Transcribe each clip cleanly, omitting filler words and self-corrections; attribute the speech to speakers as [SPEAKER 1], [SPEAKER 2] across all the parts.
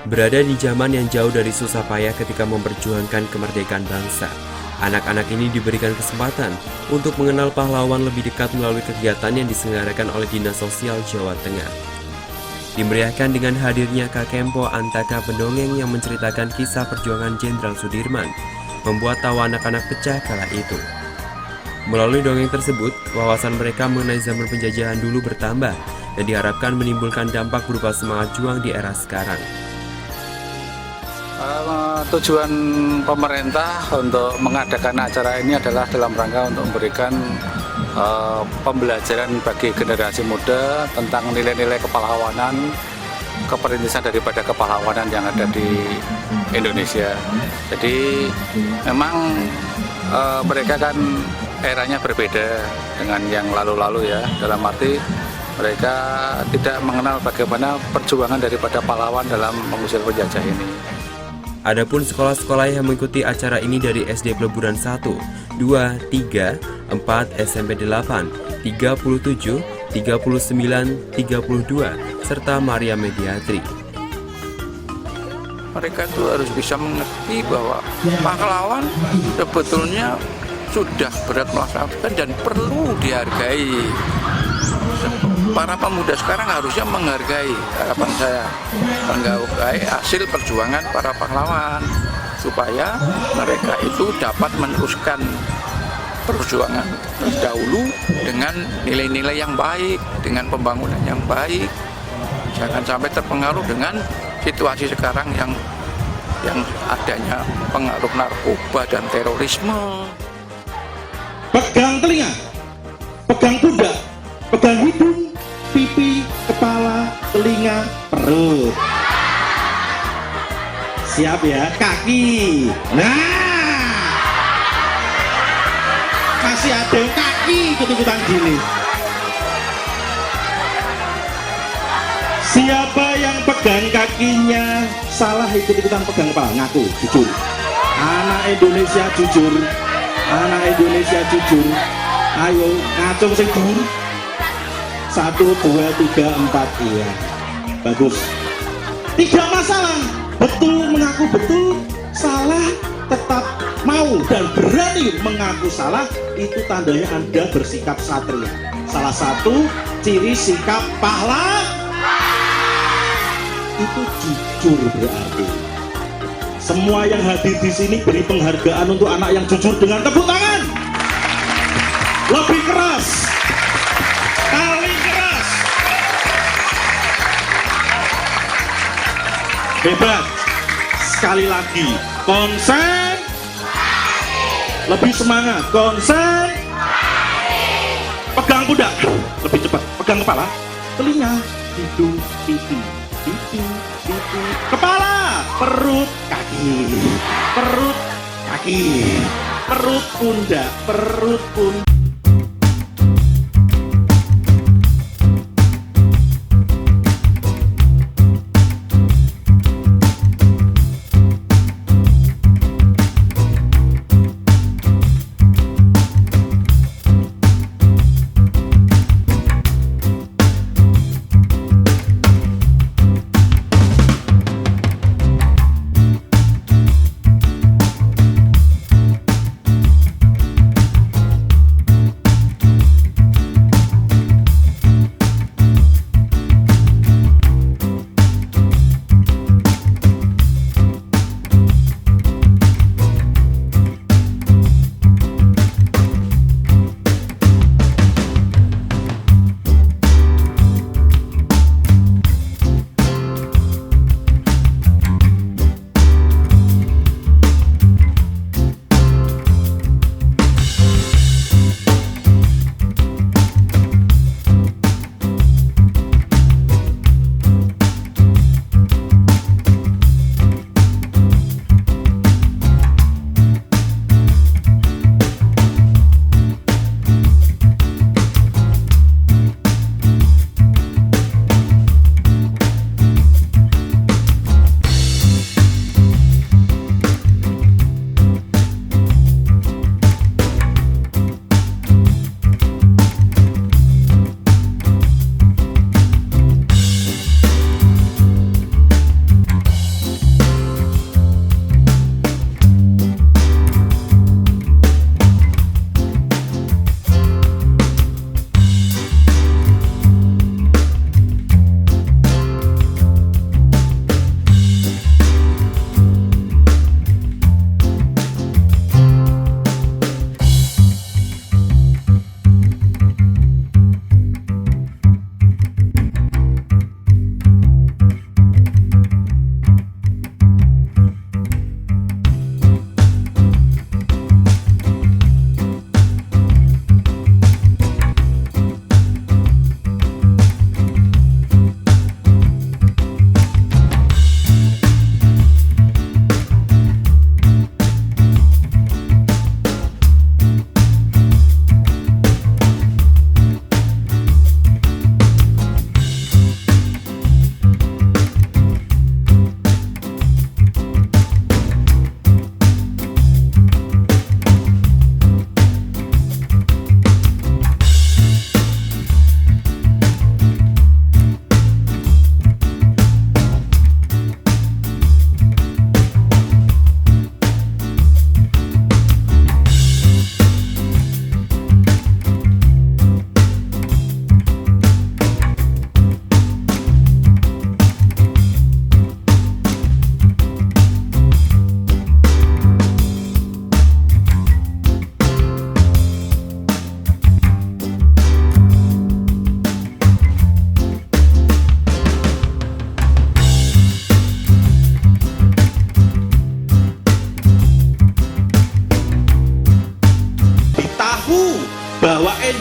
[SPEAKER 1] Berada di zaman yang jauh dari susah payah ketika memperjuangkan kemerdekaan bangsa, anak-anak ini diberikan kesempatan untuk mengenal pahlawan lebih dekat melalui kegiatan yang diselenggarakan oleh Dinas Sosial Jawa Tengah. Dimeriahkan dengan hadirnya Kak Kempo Antaka pendongeng yang menceritakan kisah perjuangan Jenderal Sudirman, membuat tawa anak-anak pecah kala itu. Melalui dongeng tersebut, wawasan mereka mengenai zaman penjajahan dulu bertambah dan diharapkan menimbulkan dampak berupa semangat juang di era sekarang.
[SPEAKER 2] Tujuan pemerintah untuk mengadakan acara ini adalah dalam rangka untuk memberikan pembelajaran bagi generasi muda tentang nilai-nilai kepahlawanan, keperintisan daripada kepahlawanan yang ada di Indonesia. Jadi memang mereka kan eranya berbeda dengan yang lalu-lalu ya, dalam arti mereka tidak mengenal bagaimana perjuangan daripada pahlawan dalam mengusir penjajah ini.
[SPEAKER 1] Adapun sekolah-sekolah yang mengikuti acara ini dari SD Peleburan 1, 2, 3, 4, SMP 8, 37, 39, 32, serta Maria Mediatri.
[SPEAKER 3] Mereka itu harus bisa mengerti bahwa pahlawan sebetulnya sudah berat melaksanakan dan perlu dihargai. Para pemuda sekarang harusnya menghargai, harapan saya, menghargai hasil perjuangan para pahlawan supaya mereka itu dapat meneruskan perjuangan terdahulu dengan nilai-nilai yang baik, dengan pembangunan yang baik. Jangan sampai terpengaruh dengan situasi sekarang yang adanya pengaruh narkoba dan terorisme.
[SPEAKER 4] Pegang telinga, pegang pundak, pegang hidung, pipi, kepala, telinga, perut. Siap ya, kaki. Nah, masih ada yang kaki ikut-ikutan gini. Siapa yang pegang kakinya salah ikut-ikutan pegang kepala, ngaku, jujur. Anak Indonesia jujur, anak Indonesia jujur. Ayo, ngacung sing dhuwur. 1, 2, 3, 4, iya. Bagus. Tidak masalah. Betul mengaku betul, salah tetap mau dan berani mengaku salah, itu tandanya Anda bersikap satria. Salah satu ciri sikap pahlawan itu jujur berarti. Semua yang hadir di sini beri penghargaan untuk anak yang jujur dengan tepuk tangan. Lebih keras. Paling keras. Hebat. Sekali lagi, konsen. Lebih semangat, konsen. Pegang pundak, lebih cepat. Pegang kepala, telinga, hidung, pipi, kepala, perut, kaki, perut, kaki, perut, pundak, perut, pundak.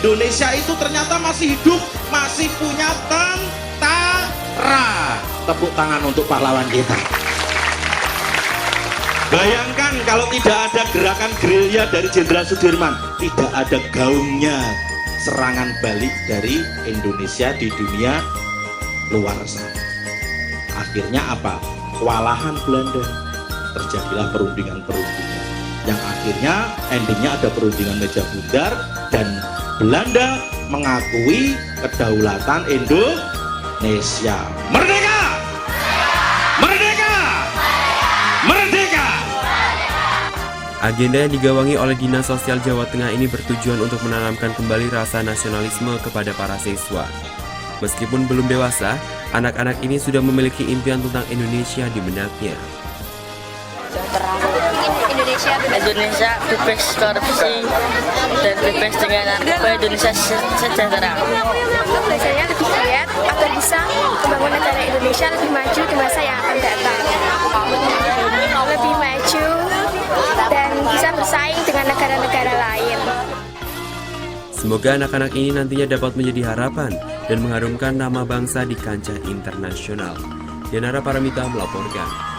[SPEAKER 4] Indonesia itu ternyata masih hidup, masih punya tentara. Tepuk tangan untuk pahlawan kita. Bayangkan kalau tidak ada gerakan gerilya dari Jenderal Sudirman, tidak ada gaungnya serangan balik dari Indonesia di dunia luar sana. Akhirnya apa? Kewalahan Belanda, terjadilah perundingan-perundingan yang akhirnya endingnya ada perundingan meja bundar dan Belanda mengakui kedaulatan Indonesia. Merdeka! Merdeka! Merdeka!
[SPEAKER 1] Agenda yang digawangi oleh Dinas Sosial Jawa Tengah ini bertujuan untuk menanamkan kembali rasa nasionalisme kepada para siswa. Meskipun belum dewasa, anak-anak ini sudah memiliki impian tentang Indonesia di benaknya.
[SPEAKER 5] Indonesia bebas korupsi dan bebas dengan Indonesia sejahtera.
[SPEAKER 6] Belajarnya lebih giat agar bisa membangun negara Indonesia lebih maju di masa yang akan datang. Lebih maju dan bisa bersaing dengan negara-negara lain.
[SPEAKER 1] Semoga anak-anak ini nantinya dapat menjadi harapan dan mengharumkan nama bangsa di kancah internasional. Yanara Paramita melaporkan.